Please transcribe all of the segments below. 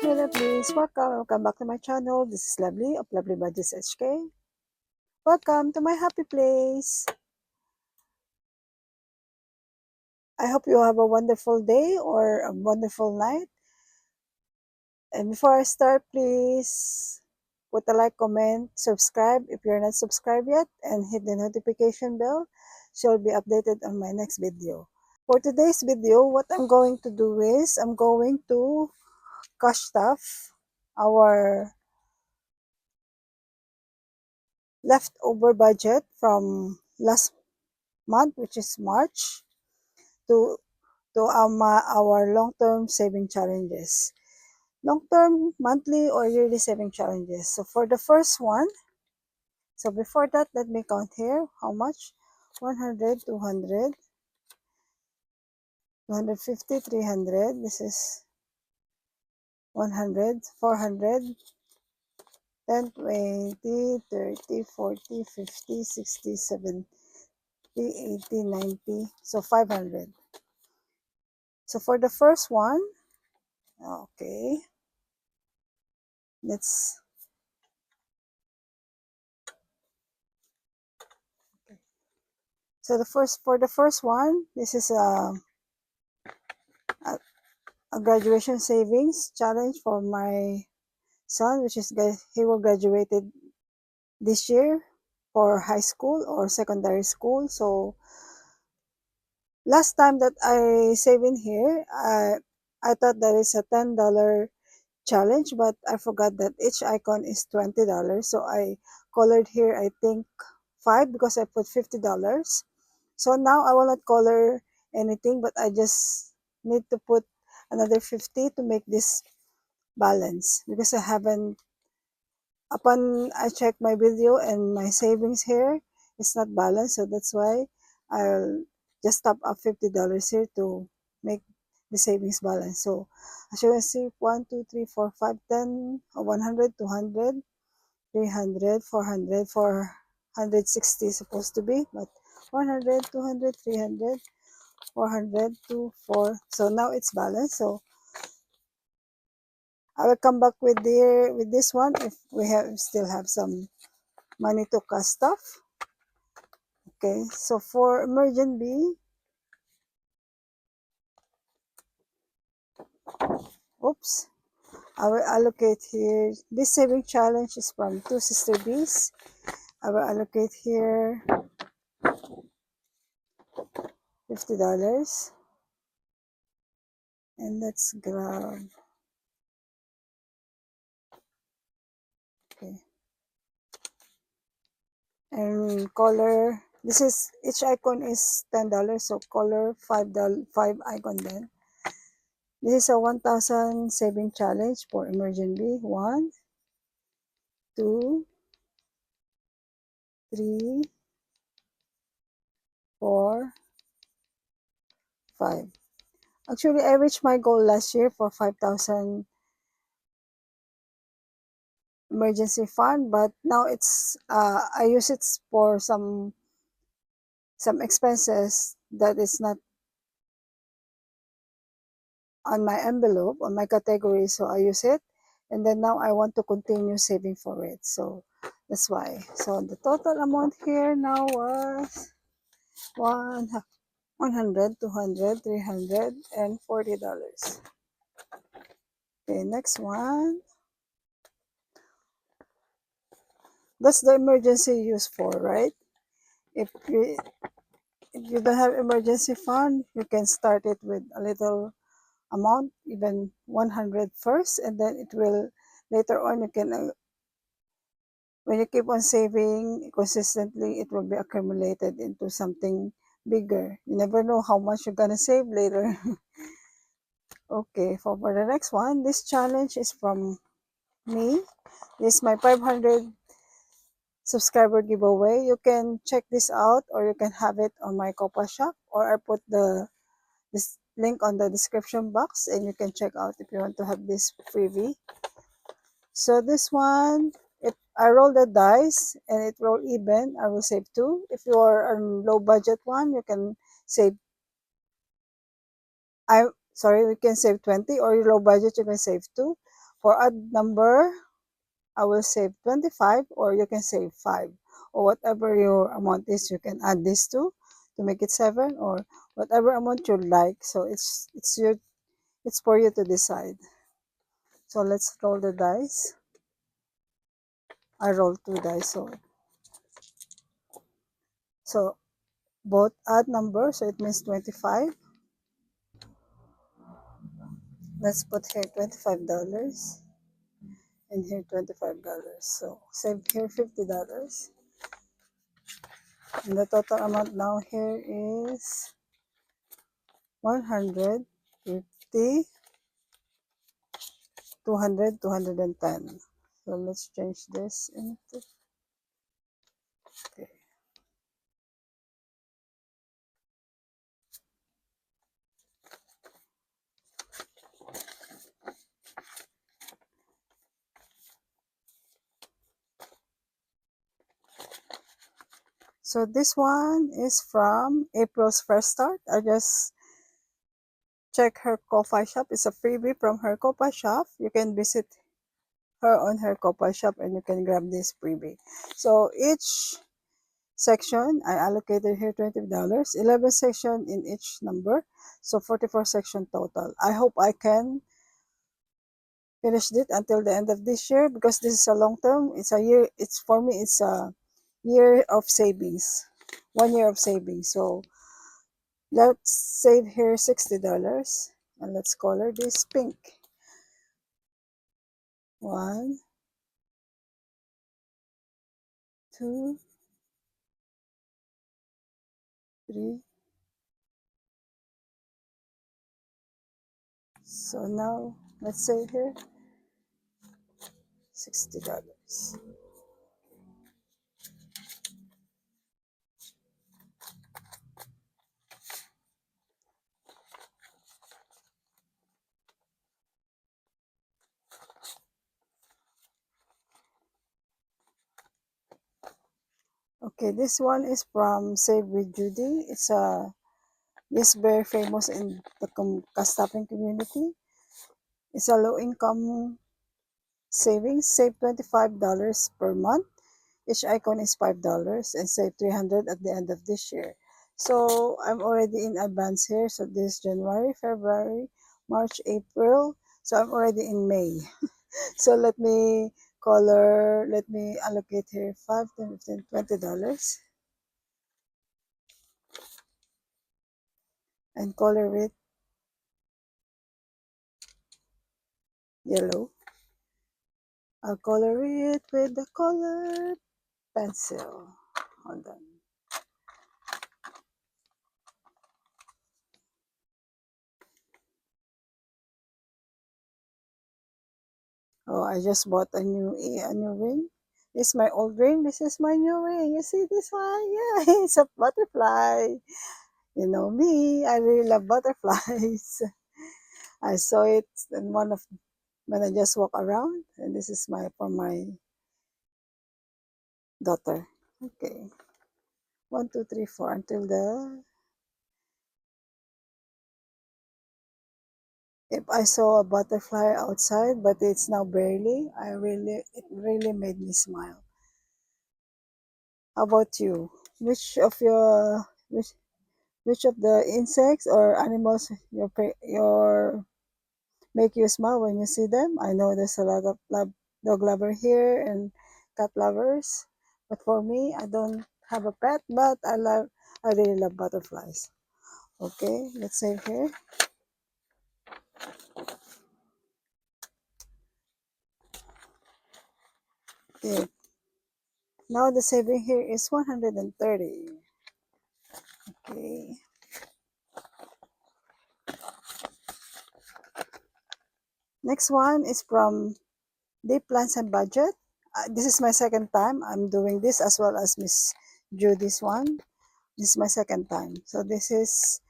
hello, please. Welcome back to my channel. This is Lovely of Lovely Budgets HK. Welcome to my happy place. I hope you have a wonderful day or a wonderful night. And before I start, please put a like, comment, subscribe if you're not subscribed yet, and hit the notification bell so you'll be updated on my next video. For today's video, what I'm going to do is I'm going to cash stuff our leftover budget from last month, which is March, to our long-term saving challenges. Long-term, monthly, or yearly saving challenges. So for the first one, so before that, let me count here. How much? 100, 200, 250, 300. This is 100, 400, 10, 20, 30, 40, 50, 60, 70, 80, 90. So 500. So for the first one, okay, let's, so for the first one, this is a graduation savings challenge for my son, which is he will graduated this year for high school or secondary school. So last time that I save in here, I thought that is a $10 challenge, but I forgot that each icon is $20. So I colored here, I think 5 because I put $50. So now I will not color anything, but I just need to put another 50 to make this balance because I haven't, upon I check my video and my savings here, it's not balanced. So that's why I'll just top up $50 here to make the savings balance. So as you can see, 1, 2, 3, 4, 5, 10, 100, 200, 300, 400, 460 supposed to be, but 100, 200, 300, 400, 2, 4. So now it's balanced. So I will come back with this one if we still have some money to cost stuff. Okay, so for emergent B, oops, I will allocate here. This saving challenge is from Two Sister Bees. I will allocate here $50. And let's grab, okay. And color, this is, each icon is $10, so color $5, 5 icon then. This is a 1,000 saving challenge for emergent B. 1, 2, 3, 4, 5. Actually, I reached my goal last year for 5,000 emergency fund, but now it's I use it for some expenses that is not on my envelope, on my category, so I use it. And then now I want to continue saving for it. So that's why. So the total amount here now was 100, 200, 300, and $40. Okay, next one. That's the emergency use for, right? If you don't have emergency fund, you can start it with a little amount, even 100 first, and then it will, later on, you can, when you keep on saving consistently, it will be accumulated into something bigger. You never know how much you're gonna save later. Okay, for the next one, this challenge is from me. This is my 500 subscriber giveaway. You can check this out, or you can have it on my Copa shop, or I put this link on the description box, and you can check out if you want to have this freebie. So this one, if I roll the dice and it roll even, I will save 2. If you are on low budget one, you can save, we can save 20, or your low budget, you can save 2. For odd number, I will save 25, or you can save 5, or whatever your amount is, you can add this to make it 7, or whatever amount you like. So it's for you to decide. So let's roll the dice. I roll 2 dice. So both odd numbers, so it means 25. Let's put here $25 and here $25. So save here $50. And the total amount now here is 150, 200, 210. So let's change this into, okay. So this one is from April's Fresh Start. I just check her Ko-Fi shop. It's a freebie from her Ko-Fi shop. You can visit her on her Ko-Fi shop and you can grab this freebie. So each section, I allocated here $20, 11 section in each number. So 44 section total. I hope I can finish it until the end of this year, because this is a long term. It's a year. It's for me, it's a year of savings, 1 year of savings. So let's save here $60 and let's color this pink. 1, 2, 3. So now let's save here $60. Okay, this one is from Save with Judy. It's very famous in the Kastapan community. It's a low income savings. Save $25 per month. Each icon is $5 and save 300 at the end of this year. So I'm already in advance here. So this January, February, March, April. So I'm already in May. So let me allocate here 5, 10, 15, $20 and color with yellow. I'll color it with the color pencil. Hold on. Oh, I just bought a new ring. This is my old ring. This is my new ring. You see this one? Yeah, it's a butterfly. You know me. I really love butterflies. I saw it in when I just walk around, and this is for my daughter. Okay, 1, 2, 3, 4 until the. If I saw a butterfly outside, but it's now barely, it really made me smile. How about you? Which of your which of the insects or animals your make you smile when you see them? I know there's a lot of dog lover here and cat lovers, but for me, I don't have a pet, but I really love butterflies. Okay, let's save here. Okay, now the saving here is 130. Okay. Next one is from Deep Plans and Budget. This is my second time I'm doing this, as well as Miss Judy's one. This is my second time. So this is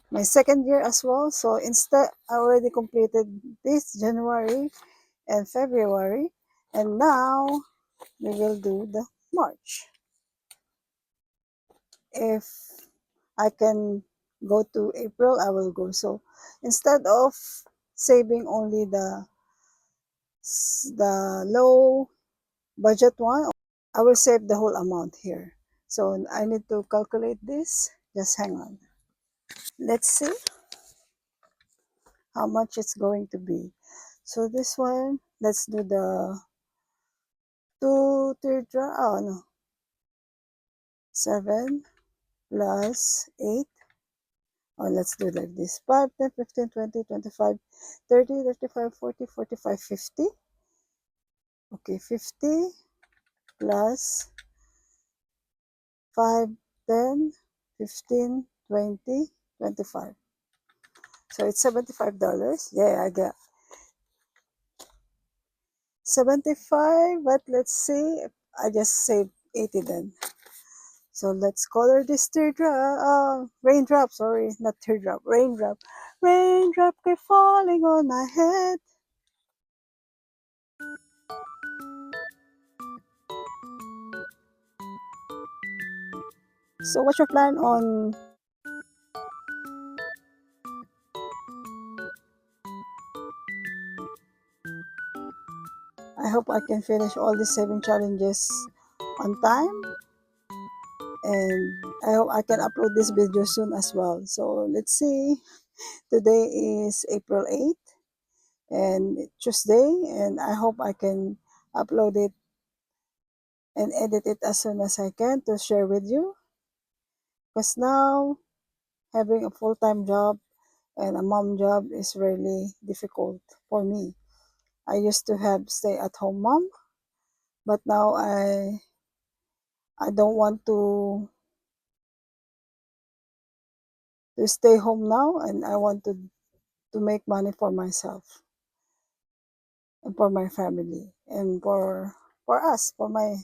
my second year as well. So instead, I already completed this January and February. And now we will do the March. If I can go to April, I will go. So instead of saving only the the low budget one, I will save the whole amount here. So I need to calculate this. Just hang on. Let's see how much it's going to be. So this one, let's do the two teardrop. Oh no, 7 plus 8. Oh, let's do like this. 5, 10, 15, 20, 25, 30, 35, 40, 45, 50. Okay, 50 plus 5, 10, 15, 20, 25. So it's $75. Yeah, I got 75, but let's see. I just saved 80 then. So let's color this teardrop. Raindrop, sorry, not teardrop, raindrop. Raindrop keep falling on my head. So what's your plan on? I hope I can finish all the saving challenges on time, and I hope I can upload this video soon as well. So let's see. Today is April 8th and Tuesday, and I hope I can upload it and edit it as soon as I can to share with you. Because now having a full-time job and a mom job is really difficult for me. I used to have stay-at-home mom, but now I don't want to stay home now, and I want to make money for myself and for my family and for us, for my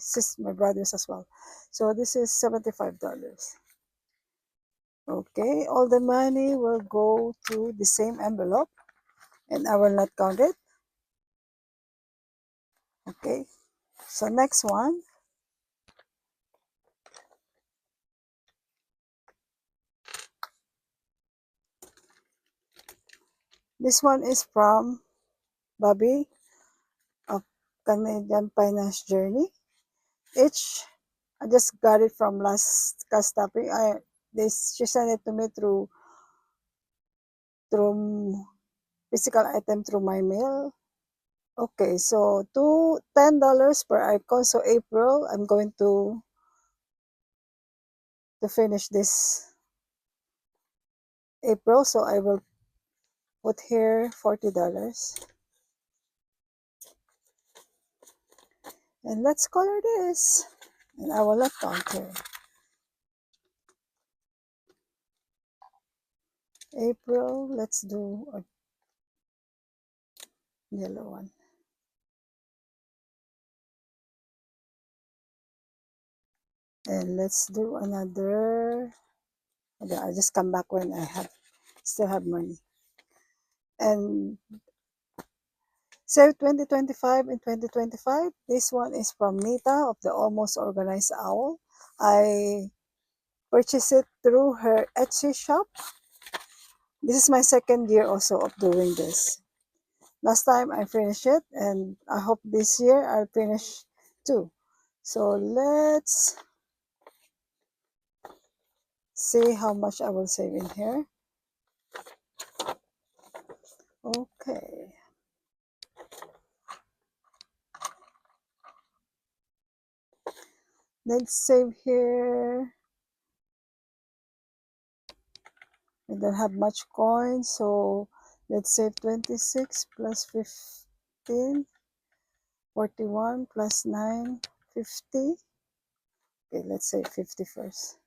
brothers as well. So this is $75. Okay, all the money will go to the same envelope and I will not count it. Okay, so next one. This one is from Bobby of Canadian Finance Journey. I just got it from last Castapi. She sent it to me through physical item through my mail. Okay, so $10 per icon. So April, I'm going to finish this April. So I will put here $40. And let's color this. And I will not count here. April, let's do a yellow one. And let's do another. I just come back when I still have money. And Save 2025 and 2025. This one is from Nita of the Almost Organized Owl. I purchased it through her Etsy shop. This is my second year also of doing this. Last time I finished it, and I hope this year I'll finish too. So let's see how much I will save in here. Okay. Let's save here. We don't have much coins, so let's save 26 plus 15, 41 plus 9, 50. Okay, let's say 50 first.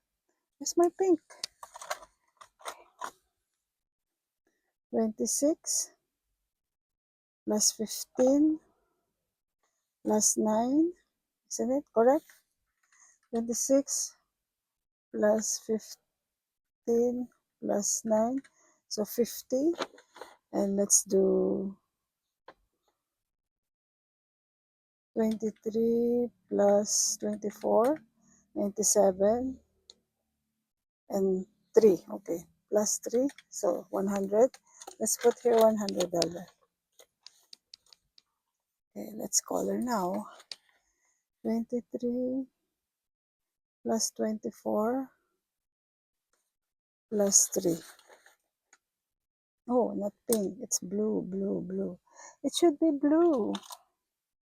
Where's my pink? 26 plus 15 plus 9. Isn't it correct? 26 plus 15 plus 9. So 50. And let's do 23 plus 24, 97. And 3. Okay, plus 3. So 100. Let's put here $100. Okay, let's color now. 23 plus 24 plus 3. Oh, not pink. It's blue, blue, blue. It should be blue.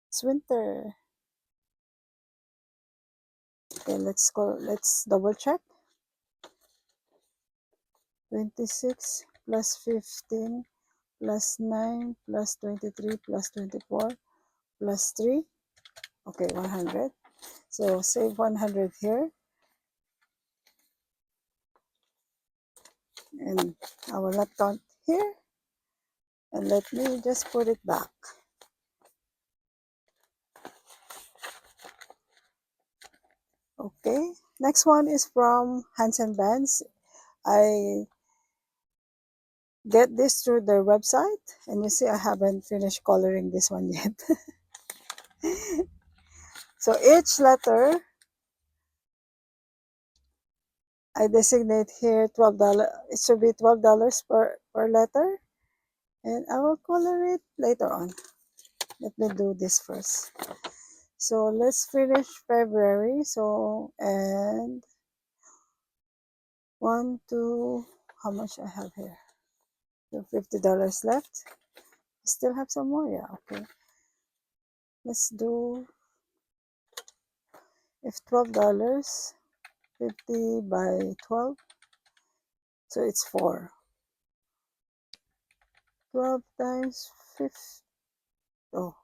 It's winter. Okay, let's go. Let's double check. 26 plus 15 plus 9 plus 23 plus 24 plus 3. Okay, 100. So save 100 here. And I will not count here. And let me just put it back. Okay, next one is from Hansen Bands. I get this through their website, and you see I haven't finished coloring this one yet. So each letter, I designate here $12. It should be $12 per letter, and I will color it later on. Let me do this first. So let's finish February. So, and 1, 2, how much I have here? So $50 left. Still have some more, yeah, okay. Let's do, if $12, 50 by 12, so it's 4. 12 times 50, oh,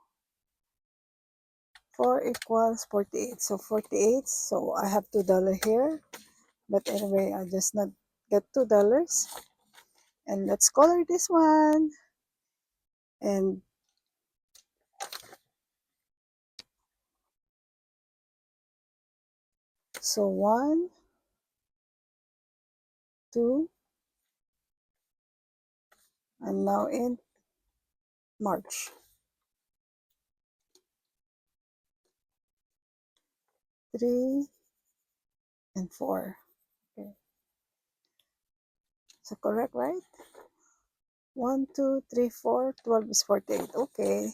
4 equals 48. So 48, so I have $2 here. But anyway, I just not get $2. And let's color this one. And so 1, 2, and now in March. 3 and 4. Okay. So correct, right? 1, 2, 3, 4, 12 is 48. Okay.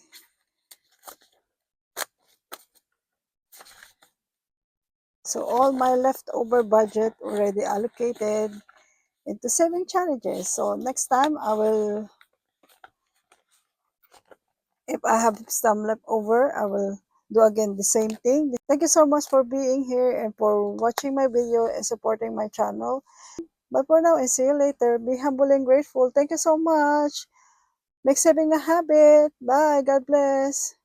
So all my leftover budget already allocated into saving challenges. So next time I will, if I have some leftover, I will do again the same thing. Thank you so much for being here and for watching my video and supporting my channel. But for now, and see you later. Be humble and grateful. Thank you so much. Make saving a habit. Bye. God bless.